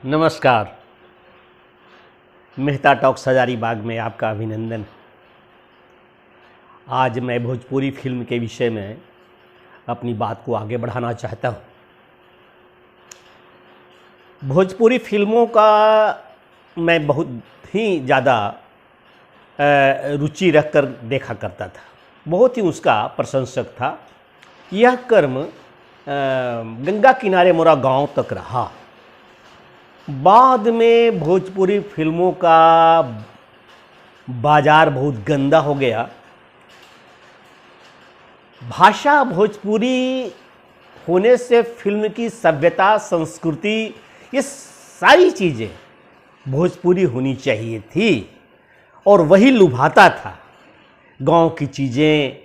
नमस्कार। मेहता टॉक्स हजारीबाग में आपका अभिनंदन। आज मैं भोजपुरी फिल्म के विषय में अपनी बात को आगे बढ़ाना चाहता हूँ। भोजपुरी फिल्मों का मैं बहुत ही ज़्यादा रुचि रखकर देखा करता था, बहुत ही उसका प्रशंसक था। यह कर्म गंगा किनारे मोरा गांव तक रहा। बाद में भोजपुरी फिल्मों का बाजार बहुत गंदा हो गया। भाषा भोजपुरी होने से फिल्म की सभ्यता, संस्कृति, ये सारी चीज़ें भोजपुरी होनी चाहिए थी और वही लुभाता था। गांव की चीज़ें,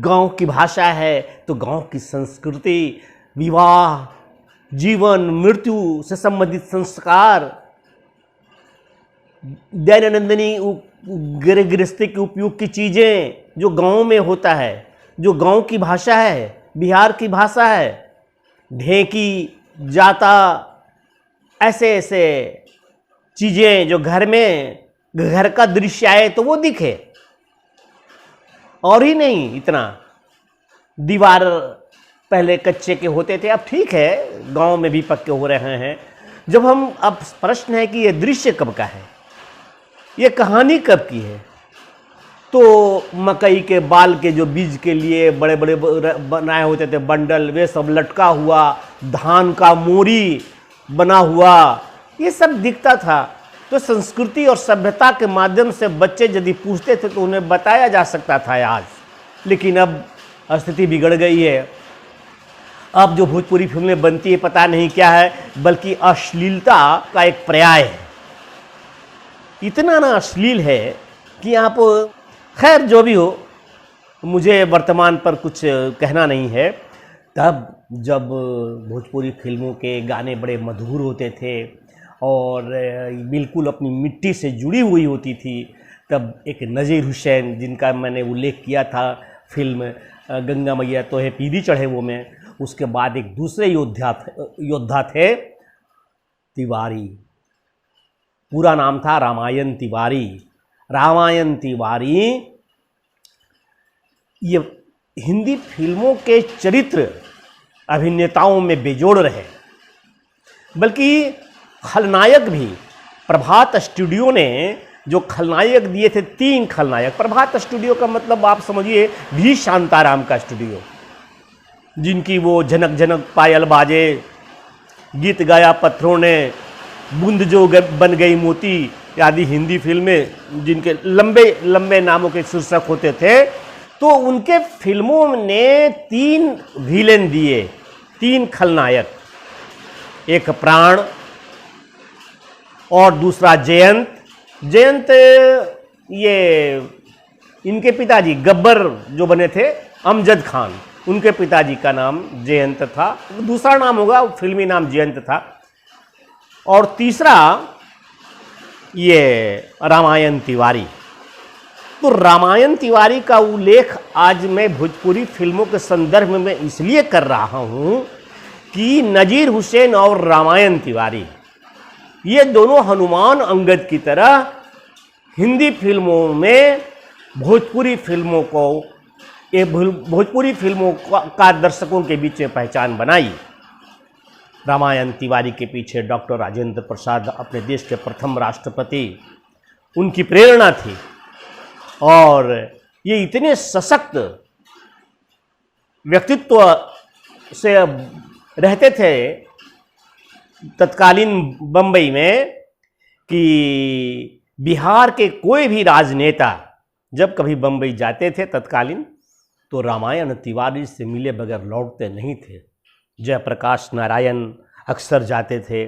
गांव की भाषा है तो गांव की संस्कृति, विवाह, जीवन मृत्यु से संबंधित संस्कार, दैनंदिनी गृहस्थी के उपयोग की चीज़ें जो गांव में होता है, जो गांव की भाषा है, बिहार की भाषा है, ढेकी, जाता, ऐसे ऐसे चीज़ें जो घर में घर का दृश्य आए तो वो दिखे। और ही नहीं, इतना दीवार पहले कच्चे के होते थे, अब ठीक है गांव में भी पक्के हो रहे हैं। जब हम, अब प्रश्न है कि ये दृश्य कब का है, ये कहानी कब की है, तो मकई के बाल के जो बीज के लिए बड़े बड़े बनाए होते थे बंडल, वे सब लटका हुआ, धान का मोरी बना हुआ, ये सब दिखता था। तो संस्कृति और सभ्यता के माध्यम से बच्चे यदि पूछते थे तो उन्हें बताया जा सकता था आज। लेकिन अब स्थिति बिगड़ गई है। अब जो भोजपुरी फिल्में बनती है पता नहीं क्या है, बल्कि अश्लीलता का एक पर्याय है। इतना ना अश्लील है कि आप, खैर जो भी हो, मुझे वर्तमान पर कुछ कहना नहीं है। तब जब भोजपुरी फिल्मों के गाने बड़े मधुर होते थे और बिल्कुल अपनी मिट्टी से जुड़ी हुई होती थी, तब एक नज़ीर हुसैन, जिनका मैंने उल्लेख किया था फिल्म गंगा मैया तो है पीरी चढ़े वो में, उसके बाद एक दूसरे योद्धा थे तिवारी। पूरा नाम था रामायण तिवारी। रामायण तिवारी ये हिंदी फिल्मों के चरित्र अभिनेताओं में बेजोड़ रहे, बल्कि खलनायक भी। प्रभात स्टूडियो ने जो खलनायक दिए थे, 3 खलनायक। प्रभात स्टूडियो का मतलब आप समझिए भी शांताराम का स्टूडियो, जिनकी वो झनक झनक पायल बाजे, गीत गाया पत्थरों ने, बूंद जो बन गई मोती आदि हिंदी फिल्में, जिनके लंबे लंबे नामों के शीर्षक होते थे। तो उनके फिल्मों ने 3 विलेन दिए, 3 खलनायक। एक प्राण और दूसरा जयंत। जयंत ये इनके पिताजी गब्बर जो बने थे, अमजद खान, उनके पिताजी का नाम जयंत था। दूसरा नाम होगा, फिल्मी नाम जयंत था। और तीसरा ये रामायण तिवारी। तो रामायण तिवारी का उल्लेख आज मैं भोजपुरी फिल्मों के संदर्भ में इसलिए कर रहा हूँ कि नज़ीर हुसैन और रामायण तिवारी, ये दोनों हनुमान अंगद की तरह हिंदी फिल्मों में भोजपुरी फिल्मों को, ये भोजपुरी फिल्मों का दर्शकों के बीच में पहचान बनाई। रामायण तिवारी के पीछे डॉक्टर राजेंद्र प्रसाद, अपने देश के प्रथम राष्ट्रपति, उनकी प्रेरणा थी। और ये इतने सशक्त व्यक्तित्व से रहते थे तत्कालीन बम्बई में कि बिहार के कोई भी राजनेता जब कभी बम्बई जाते थे तत्कालीन, तो रामायण तिवारी से मिले बगैर लौटते नहीं थे। जयप्रकाश नारायण अक्सर जाते थे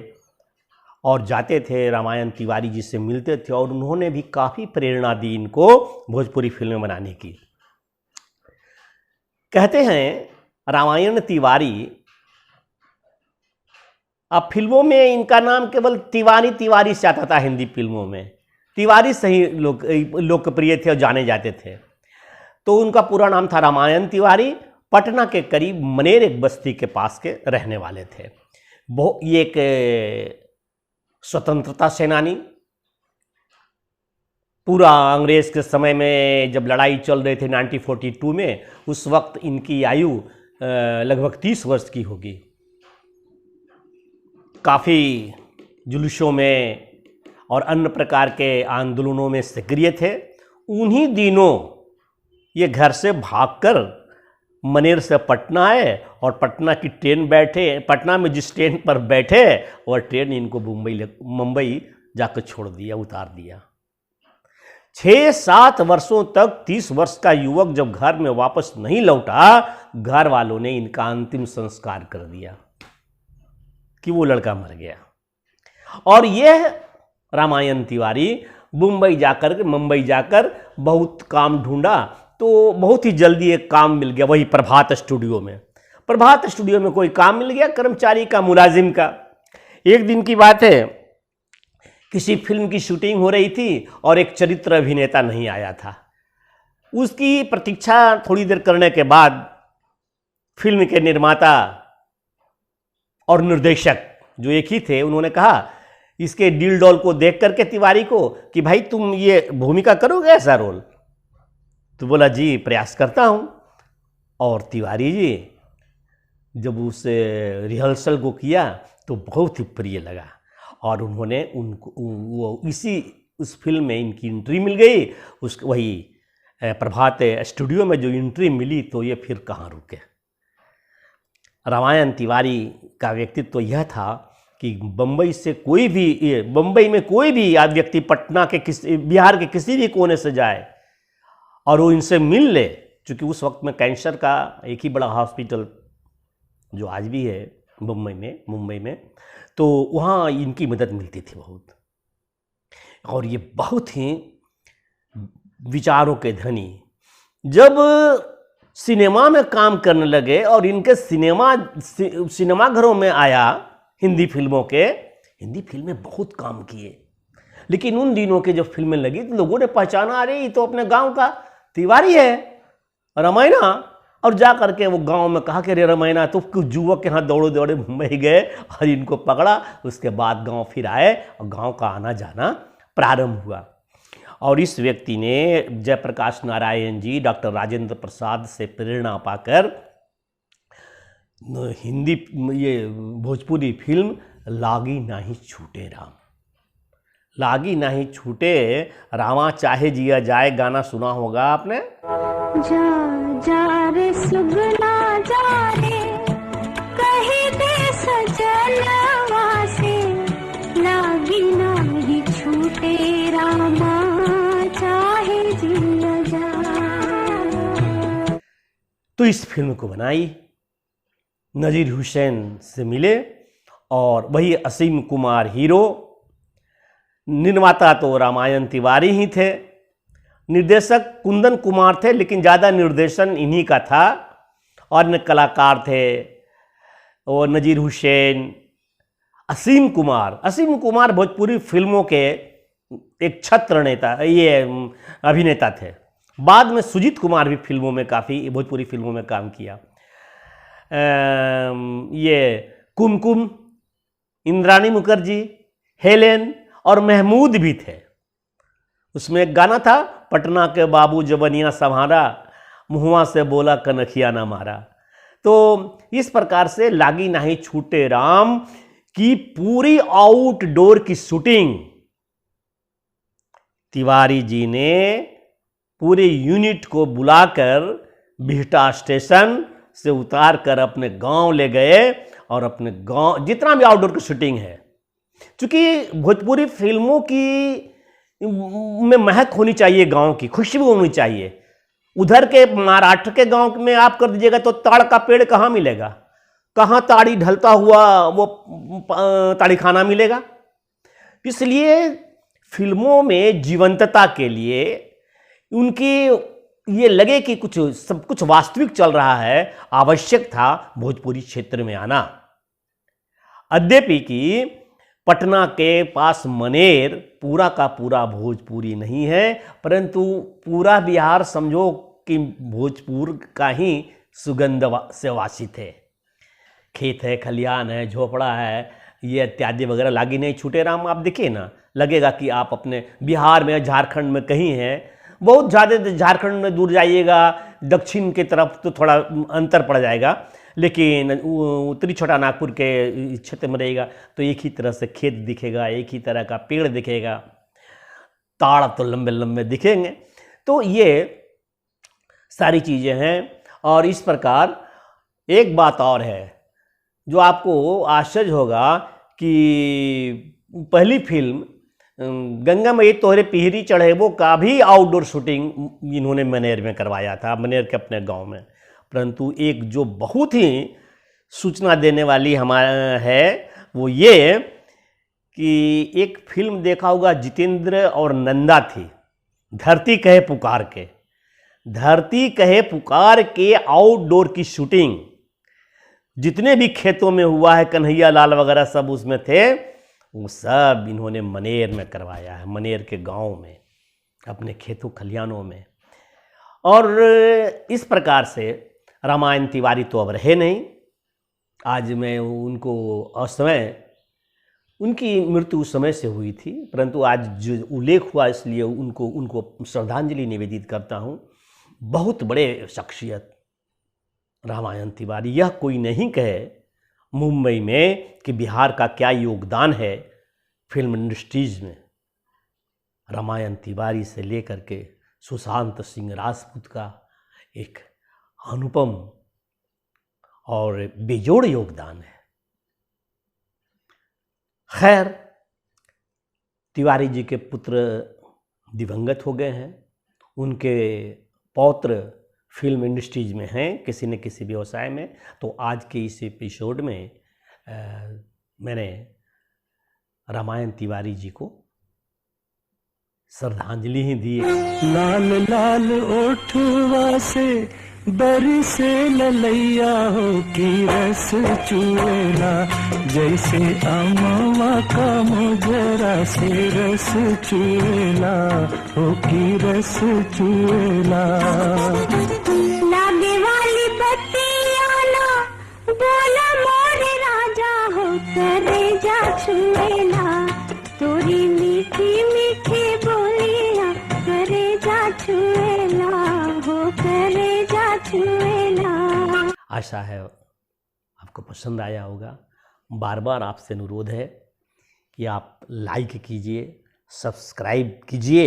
और जाते थे रामायण तिवारी जी से मिलते थे, और उन्होंने भी काफ़ी प्रेरणा दी इनको भोजपुरी फिल्में बनाने की। कहते हैं रामायण तिवारी, अब फिल्मों में इनका नाम केवल तिवारी तिवारी से आता था। हिंदी फिल्मों में तिवारी से ही लोकप्रिय थे और जाने जाते थे। तो उनका पूरा नाम था रामायण तिवारी। पटना के करीब मनेर एक बस्ती के पास के रहने वाले थे। ये एक स्वतंत्रता सेनानी, पूरा अंग्रेज के समय में जब लड़ाई चल रही थी 1942 में, उस वक्त इनकी आयु लगभग 30 वर्ष की होगी। काफ़ी जुलूसों में और अन्य प्रकार के आंदोलनों में सक्रिय थे। उन्हीं दिनों ये घर से भागकर मनेर से पटना आए और पटना की ट्रेन बैठे, पटना में जिस ट्रेन पर बैठे और ट्रेन इनको मुंबई जाकर छोड़ दिया, उतार दिया। 6-7 वर्षों तक 30 वर्ष का युवक जब घर में वापस नहीं लौटा, घर वालों ने इनका अंतिम संस्कार कर दिया कि वो लड़का मर गया। और यह रामायण तिवारी मुंबई जाकर बहुत काम ढूंढा, तो बहुत ही जल्दी एक काम मिल गया, वही प्रभात स्टूडियो में। प्रभात स्टूडियो में कोई काम मिल गया, कर्मचारी का, मुलाजिम का। एक दिन की बात है, किसी फिल्म की शूटिंग हो रही थी और एक चरित्र अभिनेता नहीं आया था। उसकी प्रतीक्षा थोड़ी देर करने के बाद फिल्म के निर्माता और निर्देशक जो एक ही थे, उन्होंने कहा इसके डील डॉल को देख करके तिवारी को कि भाई तुम ये भूमिका करोगे ऐसा रोल? तो बोला जी प्रयास करता हूं। और तिवारी जी जब उस रिहर्सल को किया तो बहुत ही प्रिय लगा और उन्होंने उनको उस फिल्म में इनकी एंट्री मिल गई। वही प्रभात स्टूडियो में जो एंट्री मिली, तो ये फिर कहाँ रुके। रामायण तिवारी का व्यक्तित्व यह था कि बम्बई में कोई भी व्यक्ति पटना के बिहार के किसी भी कोने से जाए और वो इनसे मिल ले, क्योंकि उस वक्त में कैंसर का एक ही बड़ा हॉस्पिटल जो आज भी है मुंबई में, तो वहाँ इनकी मदद मिलती थी बहुत। और ये बहुत ही विचारों के धनी। जब सिनेमा में काम करने लगे और इनके सिनेमाघरों में आया, हिंदी फिल्में बहुत काम किए। लेकिन उन दिनों के जब फिल्में लगी तो लोगों ने पहचाना, अरे ये तो अपने गांव का तिवारी है, रमैना। और जा करके वो गांव में कहा कि अरे रमैना, तो कुछ युवक यहाँ दौड़े मुंबई गए और इनको पकड़ा। उसके बाद गांव फिर आए और गांव का आना जाना प्रारंभ हुआ। और इस व्यक्ति ने जयप्रकाश नारायण जी, डॉक्टर राजेंद्र प्रसाद से प्रेरणा पाकर भोजपुरी फिल्म लागी नाही छूटे रामा चाहे जिया जाए गाना सुना होगा आपने। जा रे सुगना जा रे, कही दे सजनवा से, लागी नाही छूटे रामा चाहे जिया जाए। तो इस फिल्म को बनाई, नजीर हुसैन से मिले और वही असीम कुमार हीरो। निर्माता तो रामायण तिवारी ही थे, निर्देशक कुंदन कुमार थे, लेकिन ज़्यादा निर्देशन इन्हीं का था। और अन्य कलाकार थे और नजीर हुसैन, असीम कुमार भोजपुरी फिल्मों के एक छत्र नेता, ये अभिनेता थे। बाद में सुजीत कुमार भी भोजपुरी फिल्मों में काम किया। ये कुमकुम, इंद्राणी मुखर्जी, हेलेन और महमूद भी थे। उसमें एक गाना था, पटना के बाबू जबनिया संभारा, मुहवा से बोला कनखिया ना मारा। तो इस प्रकार से लागी नहीं छूटे राम की पूरी आउटडोर की शूटिंग तिवारी जी ने पूरे यूनिट को बुलाकर बिहटा स्टेशन से उतार कर अपने गांव ले गए। और अपने गांव जितना भी आउटडोर की शूटिंग है, क्योंकि भोजपुरी फिल्मों की में महक होनी चाहिए, गांव की खुशबू होनी चाहिए। उधर के महाराष्ट्र के गांव में आप कर दीजिएगा तो ताड़ का पेड़ कहाँ मिलेगा, कहाँ ताड़ी ढलता हुआ वो ताड़ी खाना मिलेगा। इसलिए फिल्मों में जीवंतता के लिए उनकी ये लगे कि सब कुछ वास्तविक चल रहा है, आवश्यक था भोजपुरी क्षेत्र में आना। अद्यपि कि पटना के पास मनेर पूरा का पूरा भोजपुरी नहीं है, परंतु पूरा बिहार समझो कि भोजपुर का ही सुगंध से वासित है। खेत है, खलियान है, झोपड़ा है, ये इत्यादि वगैरह लागी नहीं छूटे राम। आप देखिए ना, लगेगा कि आप अपने बिहार में, झारखंड में कहीं हैं। बहुत ज़्यादा झारखंड में दूर जाइएगा दक्षिण की तरफ तो थोड़ा अंतर पड़ जाएगा, लेकिन उत्तरी छोटा नागपुर के क्षेत्र में रहेगा तो एक ही तरह से खेत दिखेगा, एक ही तरह का पेड़ दिखेगा, ताड़ तो लंबे लंबे दिखेंगे। तो ये सारी चीज़ें हैं। और इस प्रकार एक बात और है जो आपको आश्चर्य होगा कि पहली फिल्म गंगा मई तोहरे पिहरी चढ़े वो का भी आउटडोर शूटिंग इन्होंने मनेर में करवाया था, मनेर के अपने गांव में। परंतु एक जो बहुत ही सूचना देने वाली हमारा है वो ये कि एक फिल्म देखा होगा जितेंद्र और नंदा थी, धरती कहे पुकार के। धरती कहे पुकार के आउटडोर की शूटिंग जितने भी खेतों में हुआ है, कन्हैया लाल वगैरह सब उसमें थे, वो सब इन्होंने मनेर में करवाया है, मनेर के गांव में, अपने खेतों खलियानों में। और इस प्रकार से रामायण तिवारी तो अब रहे नहीं। आज मैं उनको असमय, उनकी मृत्यु उस समय से हुई थी, परंतु आज जो उल्लेख हुआ इसलिए उनको श्रद्धांजलि निवेदित करता हूँ। बहुत बड़े शख्सियत रामायण तिवारी। यह कोई नहीं कहे मुंबई में कि बिहार का क्या योगदान है फिल्म इंडस्ट्रीज में। रामायण तिवारी से लेकर के सुशांत सिंह राजपूत का एक अनुपम और बेजोड़ योगदान है। खैर, तिवारी जी के पुत्र दिवंगत हो गए हैं, उनके पौत्र फिल्म इंडस्ट्रीज में हैं, किसी न किसी व्यवसाय में। तो आज के इस एपिसोड में मैंने रामायण तिवारी जी को श्रद्धांजलि ही दी। लाल लाल ओठवा से बरसे ललैया हो की रस चुएला, जैसे अमवा का मोजरा से रस चुएला हो की रस चुएला। लागे वाली बत्तियाँ ना बोला मोरे राजा हो करे जा छुएला, तोरी मीठी मीठी बोलियाँ करे जा छुएला हो करे जा छुएला। आशा है आपको पसंद आया होगा। बार बार आपसे अनुरोध है कि आप लाइक कीजिए, सब्सक्राइब कीजिए,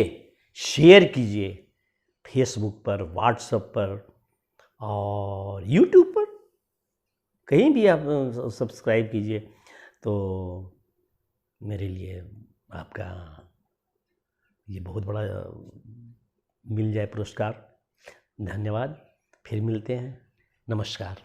शेयर कीजिए फेसबुक पर, व्हाट्सएप पर और यूट्यूब पर, कहीं भी आप सब्सक्राइब कीजिए तो मेरे लिए आपका ये बहुत बड़ा मिल जाए पुरस्कार। धन्यवाद, फिर मिलते हैं, नमस्कार।